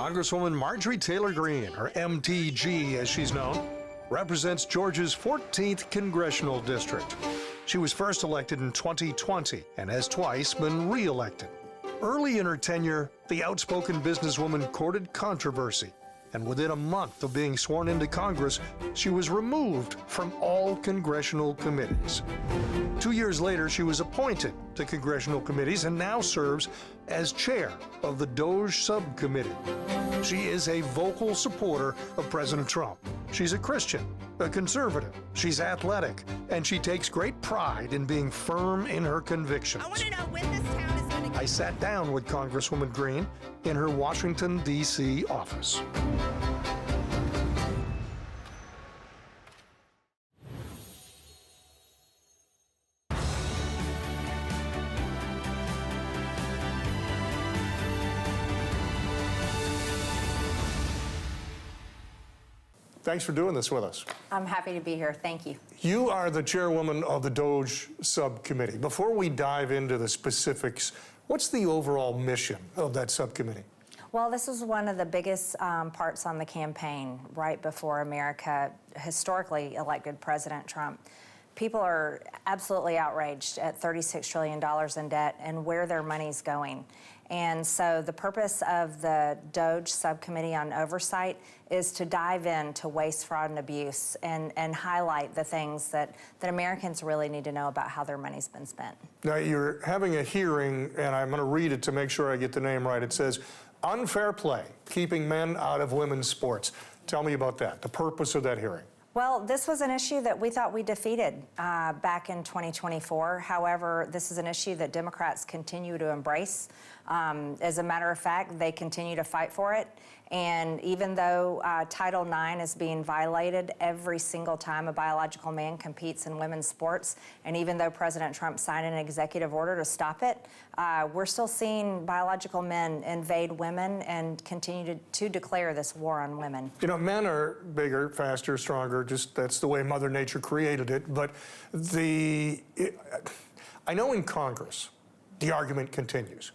Congresswoman Marjorie Taylor Greene, or MTG as she's known, represents Georgia's 14th congressional district. She was first elected in 2020 and has twice been re-elected. Early in her tenure, the outspoken businesswoman courted controversy, and within a month of being sworn into Congress, she was removed from all congressional committees. 2 years later, she was appointed to congressional committees and now serves as chair of the Doge subcommittee. She is a vocal supporter of President Trump. She's a Christian, a conservative, she's athletic, and she takes great pride in being firm in her convictions. I want to know when this town is going to... I sat down with Congresswoman Greene in her Washington, D.C. office. Thanks for doing this with us. I'm happy to be here. Thank you. You are the chairwoman of the Doge subcommittee. Before we dive into the specifics, what's the overall mission of that subcommittee? Well, this was one of the biggest parts on the campaign right before America historically elected President Trump. People are absolutely outraged at $36 trillion in debt and where their money's going. And so the purpose of the Doge Subcommittee on Oversight is to dive into waste, fraud, and abuse and highlight the things that Americans really need to know about how their money's been spent. Now, you're having a hearing, and I'm going to read it to make sure I get the name right. It says, unfair play, keeping men out of women's sports. Tell me about that, the purpose of that hearing. Well, this was an issue that we thought we defeated back in 2024. However, this is an issue that Democrats continue to embrace. As a matter of fact, they continue to fight for it. And even though Title IX is being violated every single time a biological man competes in women's sports, and even though President Trump signed an executive order to stop it, we're still seeing biological men invade women and continue to declare this war on women. You know, men are bigger, faster, stronger, just that's the way Mother Nature created it. But I know in Congress, the argument continues.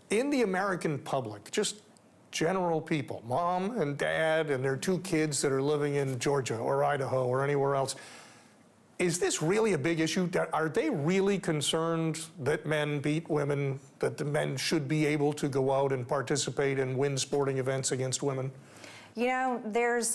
In the American public, just general people, mom and dad and their two kids that are living in Georgia or Idaho or anywhere else, is this really a big issue? Are they really concerned that men beat women, that the men should be able to go out and participate and win sporting events against women? You know,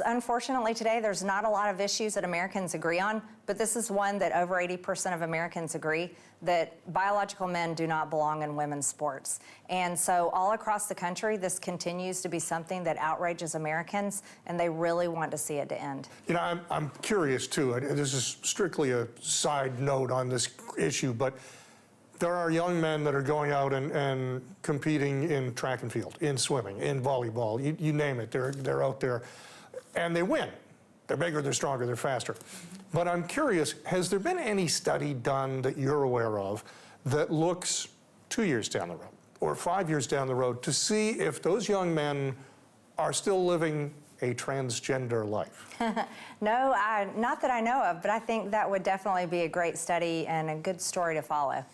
unfortunately today, there's not a lot of issues that Americans agree on, but this is one that over 80% of Americans agree that biological men do not belong in women's sports. And so all across the country, this continues to be something that outrages Americans, and they really want to see it to end. You know, I'm curious too. This is strictly a side note on this issue, but there are young men that are going out and competing in track and field, in swimming, in volleyball, you name it, they're out there, and they win. They're bigger, they're stronger, they're faster. But I'm curious, has there been any study done that you're aware of that looks 2 years down the road or 5 years down the road to see if those young men are still living a transgender life? No, not that I know of, but I think that would definitely be a great study and a good story to follow.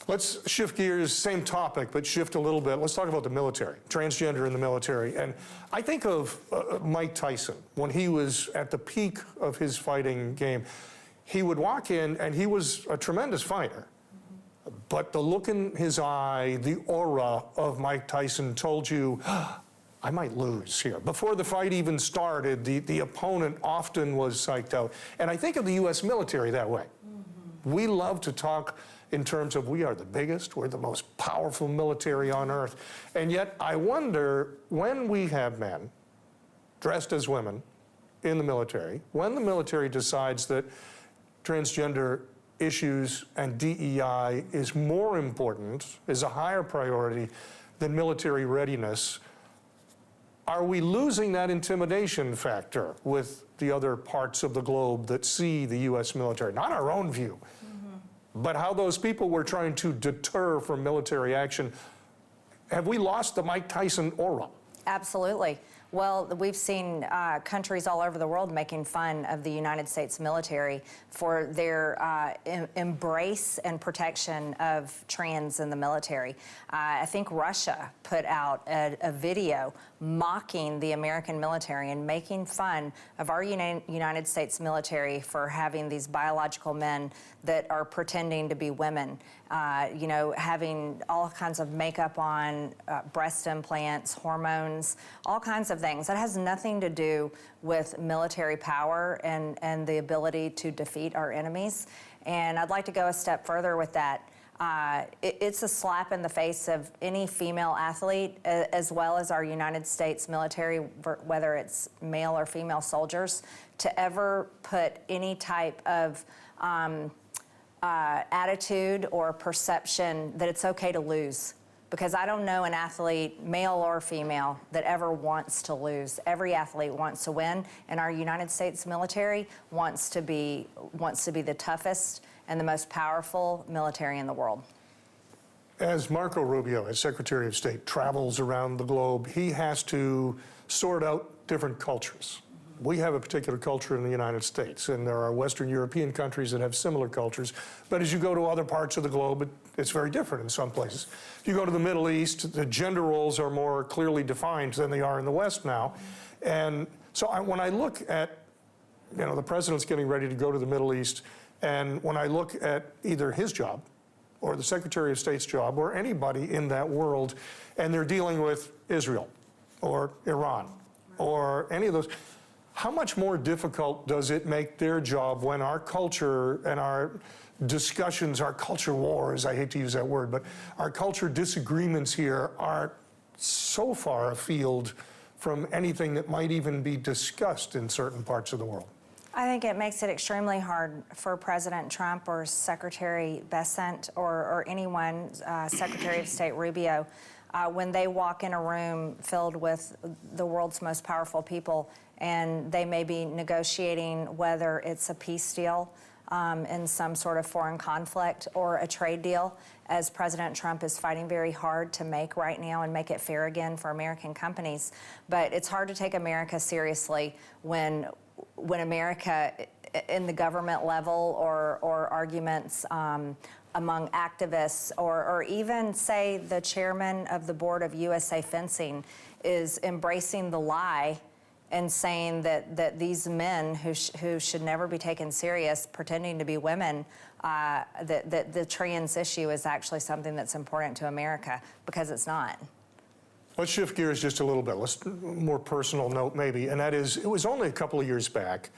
Let's shift gears, same topic, but shift a little bit. Let's talk about the military, transgender in the military. And I think of Mike Tyson, when he was at the peak of his fighting game. He would walk in, and he was a tremendous fighter. But the look in his eye, the aura of Mike Tyson told you, I might lose here. Before the fight even started, the opponent often was psyched out. And I think of the U.S. military that way. We love to talk in terms of we are the biggest, we're the most powerful military on earth. And yet I wonder, when we have men dressed as women in the military, when the military decides that transgender issues and DEI is more important, is a higher priority than military readiness, are we losing that intimidation factor with the other parts of the globe that see the U.S. military? Not our own view, but how those people were trying to deter from military action. Have we lost the Mike Tyson aura? Absolutely. Well, we've seen countries all over the world making fun of the United States military for their embrace and protection of trans in the military. I think Russia put out a video mocking the American military and making fun of our United States military for having these biological men that are pretending to be women, you know, having all kinds of makeup on, breast implants, hormones, all kinds of things. That has nothing to do with military power and the ability to defeat our enemies. And I'd like to go a step further with that. It's a slap in the face of any female athlete, as well as our United States military, whether it's male or female soldiers, to ever put any type of attitude or perception that it's okay to lose. Because I don't know an athlete, male or female, that ever wants to lose. Every athlete wants to win, and our United States military wants to be the toughest and the most powerful military in the world. As Marco Rubio, as Secretary of State, travels around the globe, he has to sort out different cultures. We have a particular culture in the United States, and there are Western European countries that have similar cultures. But as you go to other parts of the globe, it's very different in some places. If you go to the Middle East, the gender roles are more clearly defined than they are in the West now. And so when I look at, you know, the president's getting ready to go to the Middle East, and when I look at either his job or the Secretary of State's job or anybody in that world, and they're dealing with Israel or Iran or any of those, how much more difficult does it make their job when our culture and our discussions, our culture wars, I hate to use that word, but our culture disagreements here are so far afield from anything that might even be discussed in certain parts of the world? I think it makes it extremely hard for President Trump or Secretary Bessent or anyone, Secretary of State Rubio, when they walk in a room filled with the world's most powerful people, and they may be negotiating whether it's a peace deal in some sort of foreign conflict or a trade deal, as President Trump is fighting very hard to make right now and make it fair again for American companies. But it's hard to take America seriously when America, in the government level or arguments among activists or even, say, the chairman of the board of USA Fencing is embracing the lie and saying that these men who should never be taken serious, pretending to be women, that the trans issue is actually something that's important to America, because it's not. Let's shift gears just a little bit. Let's more personal note maybe, and that is, it was only a couple of years back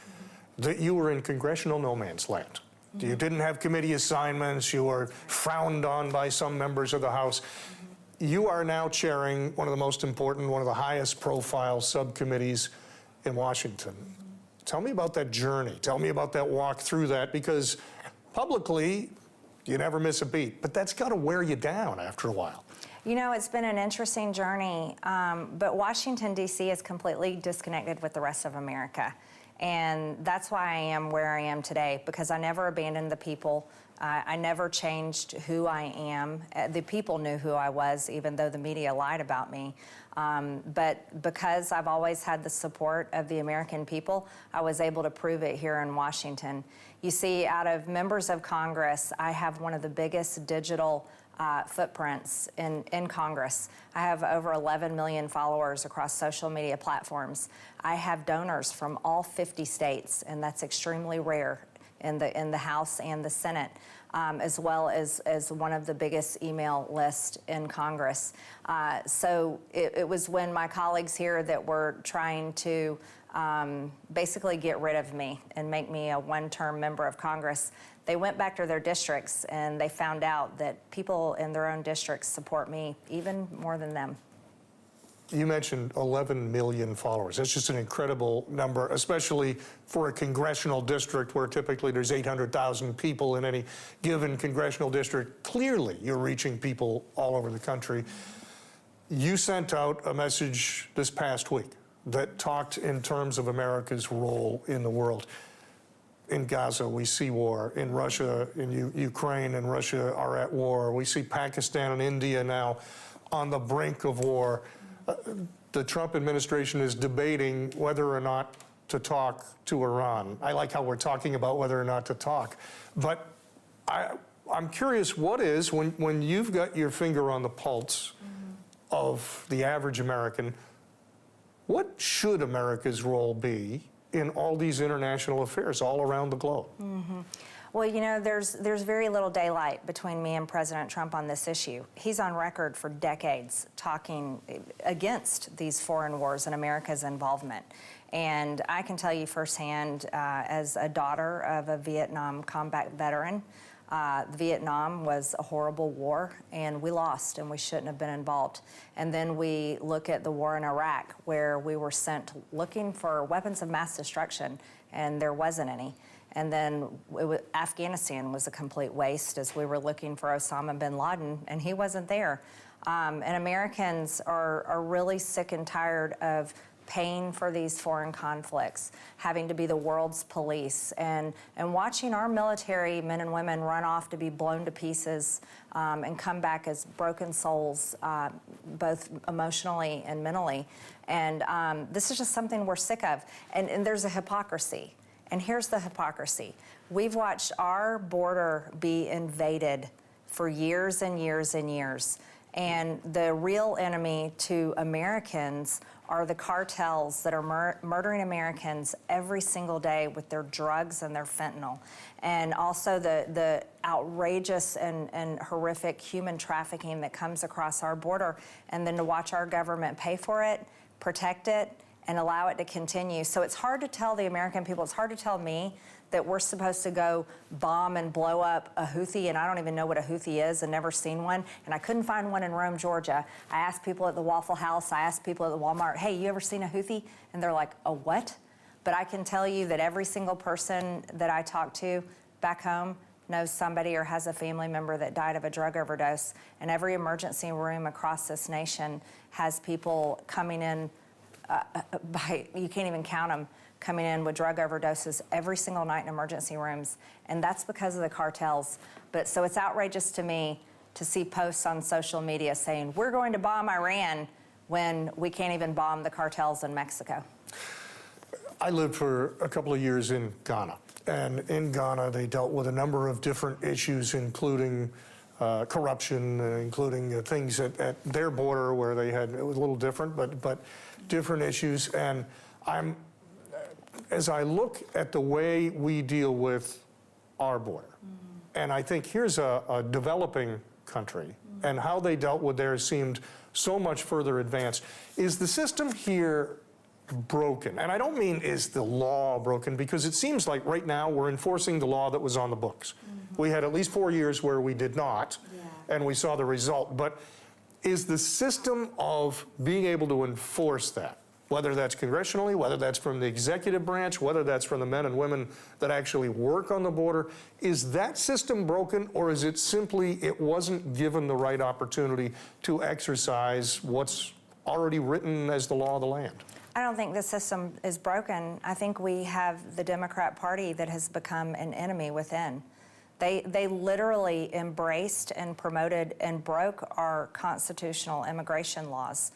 that you were in congressional no man's land. You didn't have committee assignments. You were frowned on by some members of the House. You are now chairing one of the most important, one of the highest profile subcommittees in Washington. Tell me about that journey. Tell me about that walk through that, because publicly, you never miss a beat, but that's got to wear you down after a while. You know, it's been an interesting journey, but Washington, D.C. is completely disconnected with the rest of America. And that's why I am where I am today, because I never abandoned the people. I never changed who I am. The people knew who I was, even though the media lied about me. But because I've always had the support of the American people, I was able to prove it here in Washington. You see, out of members of Congress, I have one of the biggest digital footprints in Congress. I have over 11 million followers across social media platforms. I have donors from all 50 states, and that's extremely rare in the House and the Senate, as well as one of the biggest email lists in Congress. So it was when my colleagues here that were trying to basically get rid of me and make me a one-term member of Congress, they went back to their districts and they found out that people in their own districts support me even more than them. You mentioned 11 million followers. That's just an incredible number, especially for a congressional district where typically there's 800,000 people in any given congressional district. Clearly, you're reaching people all over the country. You sent out a message this past week that talked in terms of America's role in the world. In Gaza, we see war. In Russia, in Ukraine and Russia are at war. We see Pakistan and India now on the brink of war. the Trump administration is debating whether or not to talk to Iran. I like how we're talking about whether or not to talk. But I'm curious, what is, when you've got your finger on the pulse of the average American, what should America's role be in all these international affairs all around the globe? Well, you know, there's very little daylight between me and President Trump on this issue. He's on record for decades talking against these foreign wars and America's involvement. And I can tell you firsthand, as a daughter of a Vietnam combat veteran, Vietnam was a horrible war, and we lost, and we shouldn't have been involved. And then we look at the war in Iraq, where we were sent looking for weapons of mass destruction, and there wasn't any. And then Afghanistan was a complete waste, as we were looking for Osama bin Laden, and he wasn't there. And Americans are really sick and tired of paying for these foreign conflicts, having to be the world's police, and watching our military men and women run off to be blown to pieces and come back as broken souls, both emotionally and mentally. And this is just something we're sick of. And there's a hypocrisy. And here's the hypocrisy. We've watched our border be invaded for years and years and years. And the real enemy to Americans are the cartels that are murdering Americans every single day with their drugs and their fentanyl. And also the outrageous and horrific human trafficking that comes across our border. And then to watch our government pay for it, protect it, and allow it to continue. So it's hard to tell the American people, it's hard to tell me that we're supposed to go bomb and blow up a Houthi, and I don't even know what a Houthi is and never seen one, and I couldn't find one in Rome, Georgia. I asked people at the Waffle House, I asked people at the Walmart, hey, you ever seen a Houthi? And they're like, a what? But I can tell you that every single person that I talk to back home knows somebody or has a family member that died of a drug overdose, and every emergency room across this nation has people coming in you can't even count them, coming in with drug overdoses every single night in emergency rooms. And that's because of the cartels. But so it's outrageous to me to see posts on social media saying, we're going to bomb Iran, when we can't even bomb the cartels in Mexico. I lived for a couple of years in Ghana. And in Ghana, they dealt with a number of different issues, including corruption, including things at their border where they had, it was a little different, but different issues. And as I look at the way we deal with our border, and I think here's a developing country, and how they dealt with theirs seemed so much further advanced. Is the system here broken? And I don't mean is the law broken, because it seems like right now we're enforcing the law that was on the books. We had at least 4 years where we did not, and we saw the result. But is the system of being able to enforce that, whether that's congressionally, whether that's from the executive branch, whether that's from the men and women that actually work on the border, is that system broken, or is it simply it wasn't given the right opportunity to exercise what's already written as the law of the land? I don't think the system is broken. I think we have the Democrat Party that has become an enemy within. They literally embraced and promoted and broke our constitutional immigration laws.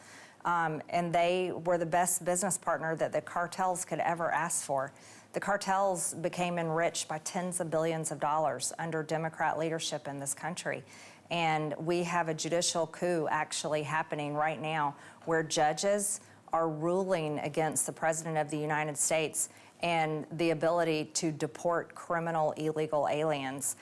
And they were the best business partner that the cartels could ever ask for. The cartels became enriched by tens of billions of dollars under Democrat leadership in this country. And we have a judicial coup actually happening right now, where judges are ruling against the President of the United States and the ability to deport criminal illegal aliens.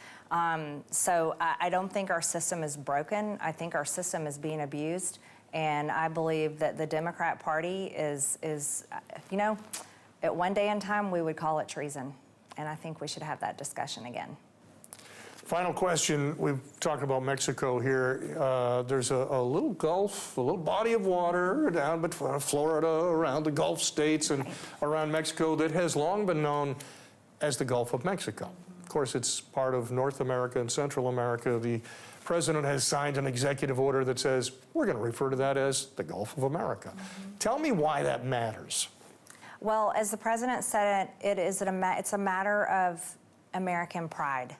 So I don't think our system is broken. I think our system is being abused. And I believe that the Democrat Party is, you know, at one day in time, we would call it treason. And I think we should have that discussion again. Final question. We've talked about Mexico here. There's a little gulf, a little body of water down between Florida, around the Gulf states and around Mexico that has long been known as the Gulf of Mexico. Of course, it's part of North America and Central America. The president has signed an executive order that says we're going to refer to that as the Gulf of America. Tell me why that matters. Well, as the president said, it's a matter of American pride.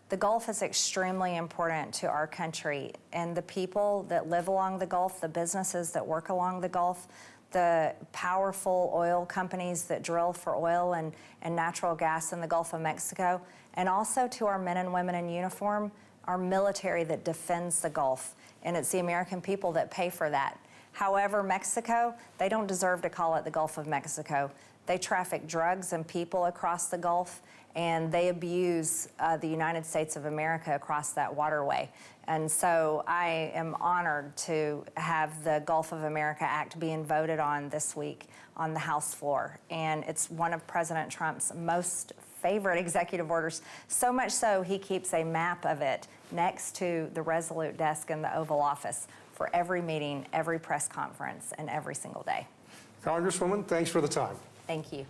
The Gulf is extremely important to our country, and the people that live along the Gulf, the businesses that work along the Gulf, the powerful oil companies that drill for oil and natural gas in the Gulf of Mexico, and also to our men and women in uniform, our military that defends the Gulf. And it's the American people that pay for that. However, Mexico, they don't deserve to call it the Gulf of Mexico. They traffic drugs and people across the Gulf, and they abuse the United States of America across that waterway. And so I am honored to have the Gulf of America Act being voted on this week on the House floor. And it's one of President Trump's most favorite executive orders, so much so he keeps a map of it next to the Resolute desk in the Oval Office for every meeting, every press conference, and every single day. Congresswoman, thanks for the time. Thank you.